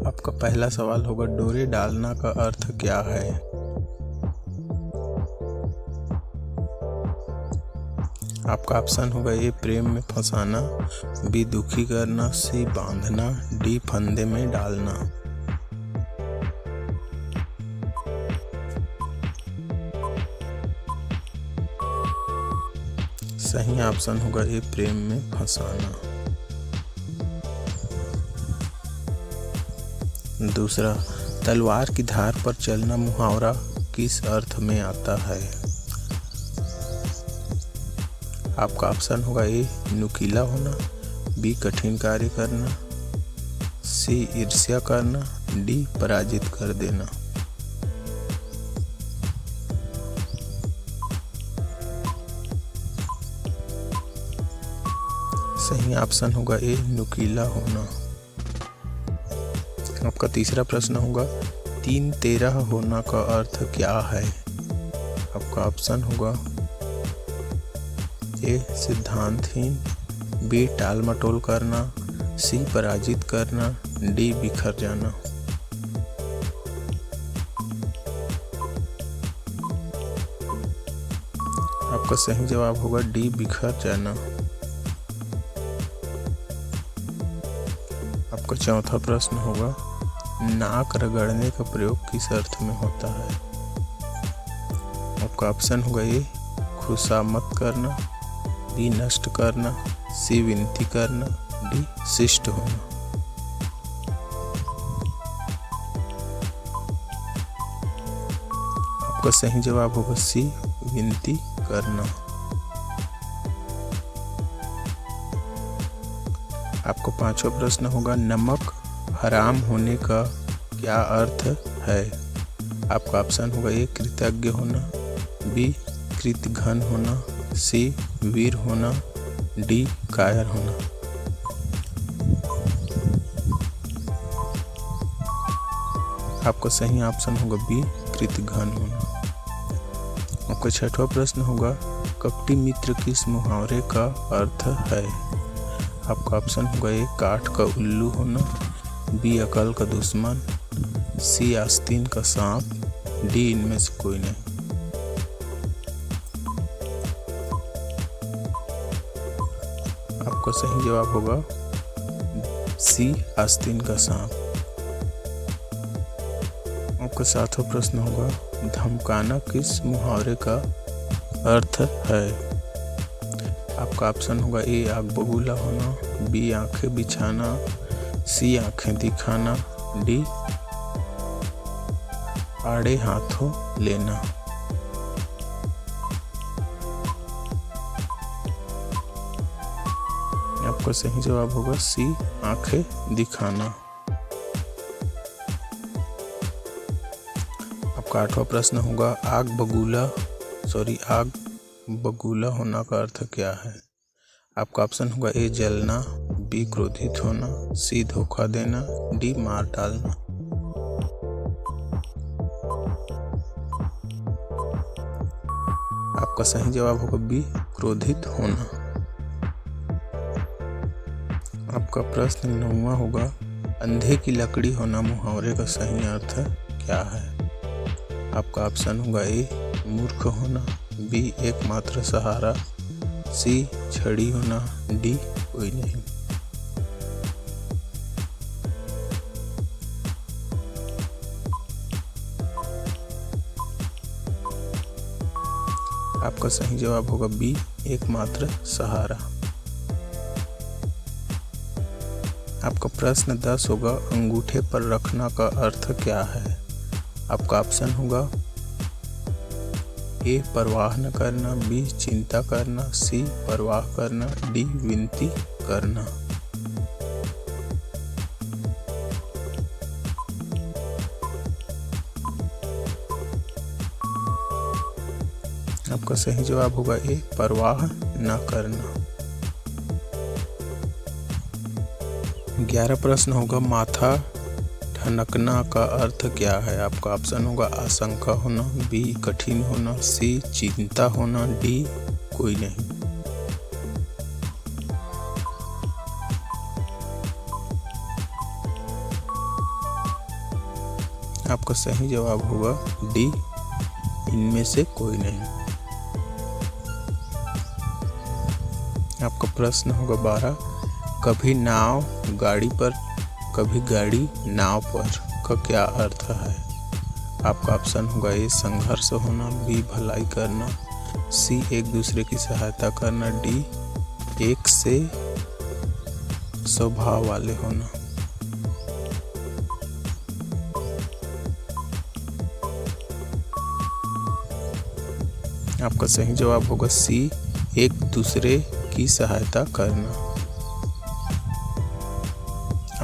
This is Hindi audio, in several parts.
आपका पहला सवाल होगा डोरे डालना का अर्थ क्या है। आपका ऑप्शन होगा ए प्रेम में फंसाना, बी दुखी करना, सी बांधना, डी फंदे में डालना। सही ऑप्शन होगा ए प्रेम में फंसाना। दूसरा, तलवार की धार पर चलना मुहावरा किस अर्थ में आता है। आपका ऑप्शन होगा ए नुकीला होना, बी कठिन कार्य करना, सी ईर्ष्या करना, डी पराजित कर देना। सही ऑप्शन होगा ए नुकीला होना। आपका तीसरा प्रश्न होगा 3-13 होना का अर्थ क्या है। आपका ऑप्शन होगा ए सिद्धांतहीन, बी टाल मटोल करना, सी पराजित करना, डी बिखर जाना। आपका सही जवाब होगा डी बिखर जाना। आपका चौथा प्रश्न होगा नाक रगड़ने का प्रयोग किस अर्थ में होता है। आपका ऑप्शन होगा ए खुशामद करना, बी नष्ट करना, सी विनती करना, डी शिष्ट होना। आपका सही जवाब होगा सी विनती करना। आपको पांचवा प्रश्न होगा नमक हराम होने का क्या अर्थ है। आपका ऑप्शन होगा ए कृतज्ञ होना, बी कृतघ्न होना, सी वीर होना, डी कायर होना। आपका सही ऑप्शन होगा बी कृतघ्न होना। आपका छठवां प्रश्न होगा कपटी मित्र किस मुहावरे का अर्थ है। आपका ऑप्शन होगा ए काठ का उल्लू होना, बी अकल का दुश्मन, सी आस्तीन का सांप, डी इनमें से कोई नहीं। आपका सही जवाब होगा सी आस्तीन का सांप। आपका सातवां प्रश्न होगा धमकाना किस मुहावरे का अर्थ है। आपका ऑप्शन होगा ए आग बबूला होना, बी आंखें बिछाना, सी आंखें दिखाना, डी आड़े हाथों लेना। आपका सही जवाब होगा सी आंखें दिखाना। आपका आठवां प्रश्न होगा आग बगुला होना का अर्थ क्या है। आपका ऑप्शन होगा ए जलना, बी क्रोधित होना, सी धोखा देना, डी मार डालना। आपका सही जवाब होगा बी क्रोधित होना। आपका प्रश्न 9वां होगा अंधे की लकड़ी होना मुहावरे का सही अर्थ क्या है। आपका ऑप्शन होगा ए मूर्ख होना, बी एकमात्र सहारा, सी छड़ी होना, डी कोई नहीं। आपका सही जवाब होगा बी एकमात्र सहारा। आपका प्रश्न 10 होगा अंगूठे पर रखना का अर्थ क्या है। आपका ऑप्शन होगा ए परवाह न करना, बी चिंता करना, सी परवाह करना, डी विनती करना। आपका सही जवाब होगा ए परवाह न करना। 11 प्रश्न होगा माथा ठनकना का अर्थ क्या है। आपका ऑप्शन होगा आशंका होना, बी कठिन होना, सी चिंता होना, डी कोई नहीं। आपका सही जवाब होगा डी, इनमें से कोई नहीं। आपका प्रश्न होगा 12, कभी नाव गाड़ी पर कभी गाड़ी नाव पर का क्या अर्थ है? आपका ऑप्शन होगा ए, संघर्ष होना, बी, भलाई करना, सी, एक दूसरे की सहायता करना, डी, एक से स्वभाव वाले होना। आपका सही जवाब होगा सी, एक दूसरे की सहायता करना।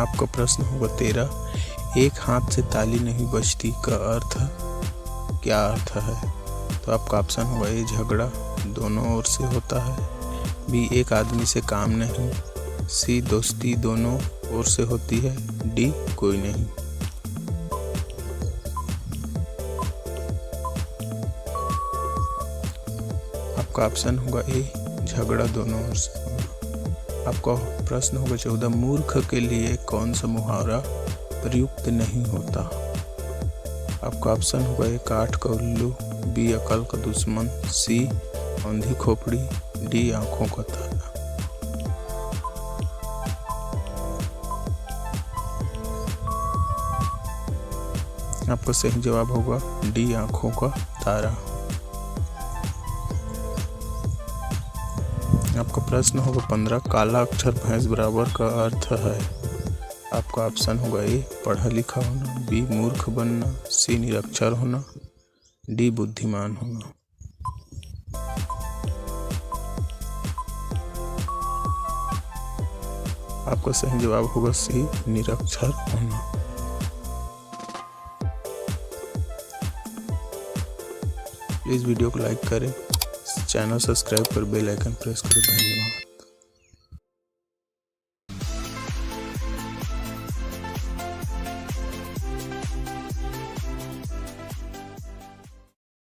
आपका प्रश्न होगा 13, एक हाथ से ताली नहीं बजती का अर्थ क्या अर्थ है? तो आपका ऑप्शन होगा ए, झगड़ा दोनों ओर से होता है, बी, एक आदमी से काम नहीं, सी, दोस्ती दोनों ओर से होती है, डी, कोई नहीं। आपका ऑप्शन होगा ए, झगड़ा दोनों ओर से होना। आपका प्रश्न होगा 14, मूर्ख के लिए कौन सा मुहावरा प्रयुक्त नहीं होता? आपका ऑप्शन होगा ए, काठ का उल्लू, बी, अकल का दुश्मन, सी, अंधी खोपड़ी, डी, आंखों का ताला। आपका सही जवाब होगा डी, आंखों का तारा। आपका प्रश्न होगा 15, काला अक्षर भैंस बराबर का अर्थ है? आपका ऑप्शन होगा ए, पढ़ा लिखा होना, बी, मूर्ख बनना, सी, निरक्षर होना, डी, बुद्धिमान होना। आपका सही जवाब होगा सी, निरक्षर होना। प्लीज़ वीडियो को लाइक करें, चैनल सब्सक्राइब कर बेल आइकन प्रेस करें। धन्यवाद।